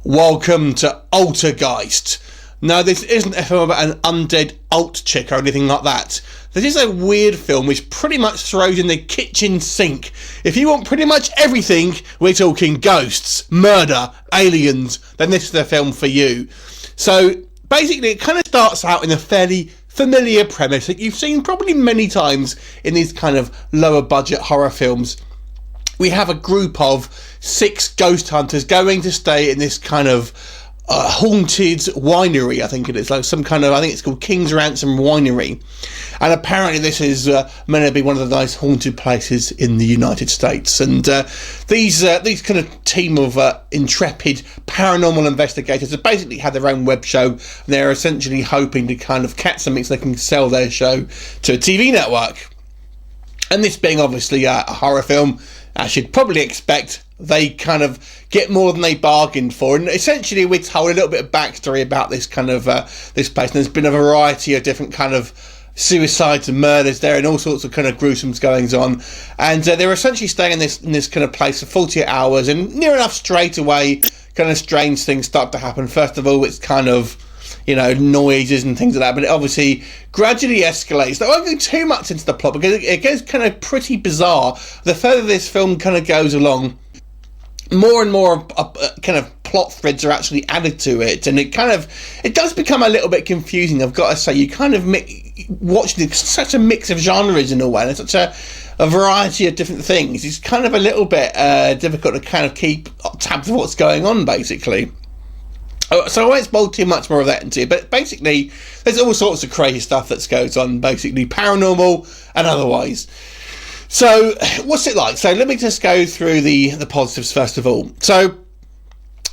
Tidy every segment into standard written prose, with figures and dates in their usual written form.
Welcome to Altergeist. Now, this isn't a film about an undead alt chick or anything like that. This is a weird film which pretty much throws in the kitchen sink. If you want pretty much everything, we're talking ghosts, murder, aliens, then this is the film for you. So, basically, it kind of starts out in a fairly familiar premise that you've seen probably many times in these kind of lower budget horror films. We have a group of 6 ghost hunters going to stay in this kind of haunted winery, I think it is, like some kind of, I think it's called King's Ransom Winery, and apparently this is meant to be one of the nice haunted places in the United States. And these kind of team of intrepid paranormal investigators have basically had their own web show. They're essentially hoping to kind of catch something so they can sell their show to a TV network. And this being obviously a horror film, as you'd probably expect, they kind of get more than they bargained for. And essentially we're told a little bit of backstory about this kind of this place. And there's been a variety of different kind of suicides and murders there, and all sorts of kind of gruesome goings on. And they're essentially staying in this kind of place for 48 hours, and near enough straight away kind of strange things start to happen. First of all, it's kind of, you know, noises and things like that, but it obviously gradually escalates. I won't go too much into the plot because it gets kind of pretty bizarre. The further this film kind of goes along, more and more kind of plot threads are actually added to it, and it does become a little bit confusing, I've got to say. You kind of watch such a mix of genres in a way, and such a variety of different things. It's kind of a little bit difficult to kind of keep tabs of what's going on, basically. So I won't spoil too much more of that into it, but basically there's all sorts of crazy stuff that goes on, basically paranormal and otherwise. So what's it like? So let me just go through the positives first of all. So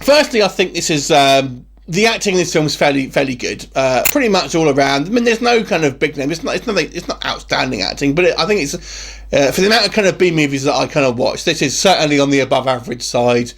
firstly, I think this is the acting in this film is fairly good, pretty much all around. I mean, there's no kind of big name. It's not outstanding acting, but I think it's for the amount of kind of B movies that I kind of watch, this is certainly on the above average side.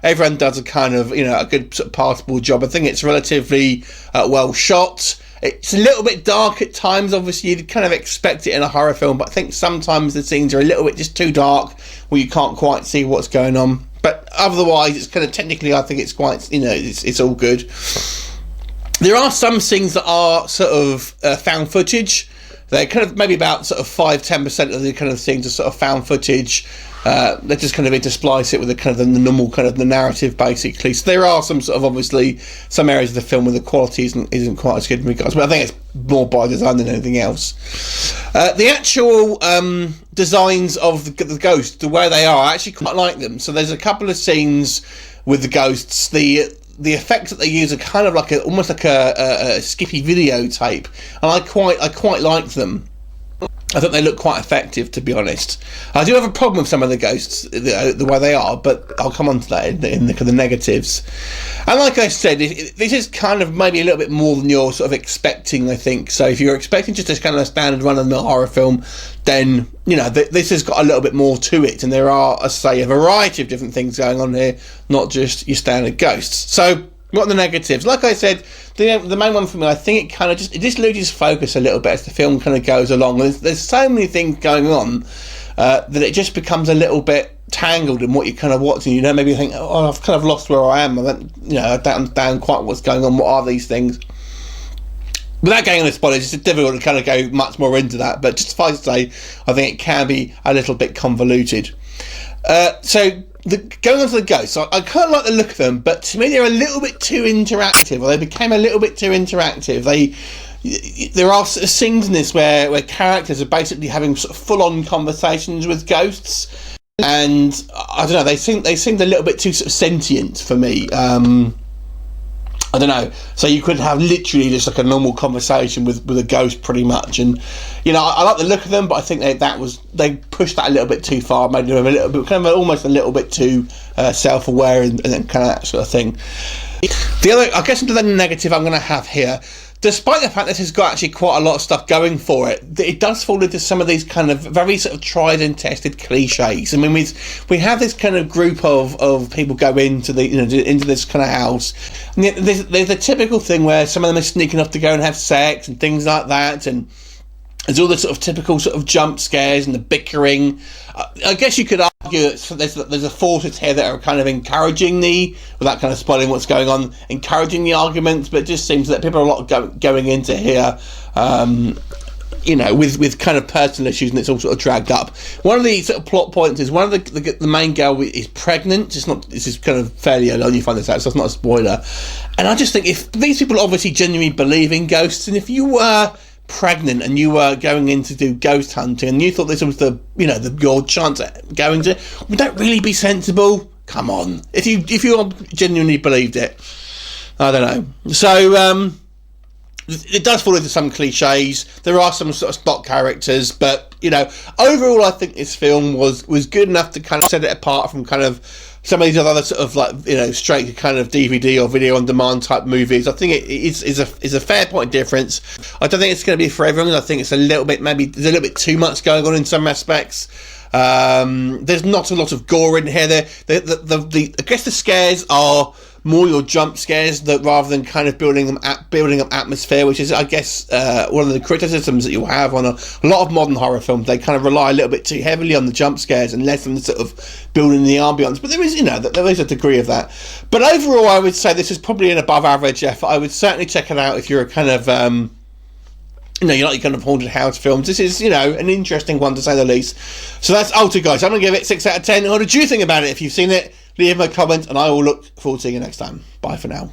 Everyone does a kind of, you know, a good sort of passable job. I think it's relatively well shot. It's a little bit dark at times. Obviously, you'd kind of expect it in a horror film, but I think sometimes the scenes are a little bit just too dark, where you can't quite see what's going on. But otherwise, it's kind of technically, I think it's quite, you know, it's all good. There are some scenes that are sort of found footage. They're kind of maybe about sort of 5-10% of the kind of scenes are sort of found footage. They just kind of intersplice it with the kind of the normal kind of the narrative, basically. So there are some sort of, obviously, some areas of the film where the quality isn't quite as good in regards, but I think it's more by design than anything else. The actual designs of the ghosts, the way they are, I actually quite like them. So there's a couple of scenes with the ghosts. The effects that they use are kind of like almost like a skippy videotape, and I quite like them. I think they look quite effective, to be honest. I do have a problem with some of the ghosts, the way they are, but I'll come on to that in the negatives. And like I said, this is kind of maybe a little bit more than you're sort of expecting, I think. So if you're expecting just a kind of standard run-of-the-mill horror film, then, you know, this has got a little bit more to it. And there are, I say, a variety of different things going on here, not just your standard ghosts. So what are the negatives? Like I said, the main one for me, I think it kind of just loses focus a little bit as the film kind of goes along. There's so many things going on that it just becomes a little bit tangled in what you're kind of watching. You know, maybe you think, oh, I've kind of lost where I am. I don't understand quite what's going on. What are these things? Without going into spoilers, it's difficult to kind of go much more into that. But just suffice to say, I think it can be a little bit convoluted. Going on to the ghosts, I kind of like the look of them, but to me they're a little bit too interactive, or they became a little bit too interactive. There are sort of scenes in this where characters are basically having sort of full-on conversations with ghosts, and I don't know, they seemed a little bit too sort of sentient for me. I don't know. So you could have literally just like a normal conversation with a ghost, pretty much. And you know, I like the look of them, but I think they pushed that a little bit too far, made them a little bit kind of almost a little bit too self-aware and kind of that sort of thing. The other, I guess, into the negative I'm going to have here, despite the fact this has got actually quite a lot of stuff going for it, it does fall into some of these kind of very sort of tried and tested cliches. I mean, we have this kind of group of people go into into this kind of house, and there's a typical thing where some of them are sneaking off to go and have sex and things like that, and there's all the sort of typical sort of jump scares and the bickering. I guess you could argue there's a forces here that are kind of encouraging without kind of spoiling what's going on, encouraging the arguments, but it just seems that people are a lot going into here, with kind of personal issues, and it's all sort of dragged up. One of the sort of plot points is one of the main girl is pregnant. This is kind of fairly early on you find this out, so it's not a spoiler. And I just think if these people obviously genuinely believe in ghosts, and if you were pregnant and you were going in to do ghost hunting and you thought this was your chance at going to, would that really be sensible? Come on, if you genuinely believed it. I don't know. So it does fall into some cliches. There are some sort of stock characters, but overall I think this film was good enough to kind of set it apart from kind of some of these other sort of straight to kind of DVD or video on demand type movies. I think it is a fair point of difference. I don't think it's going to be for everyone. I think it's a little bit, maybe there's a little bit too much going on in some aspects. There's not a lot of gore in here. I guess the scares are more your jump scares that rather than kind of building up atmosphere, which is, I guess, one of the criticisms that you'll have on a lot of modern horror films. They kind of rely a little bit too heavily on the jump scares and less on the sort of building the ambience. But there is, there is a degree of that. But overall, I would say this is probably an above average effort. I would certainly check it out if you're a kind of you like your kind of haunted house films. This is, an interesting one to say the least. So that's Altergeist. I'm going to give it 6 out of 10. What did you think about it? If you've seen it, leave a comment, and I will look forward to seeing you next time. Bye for now.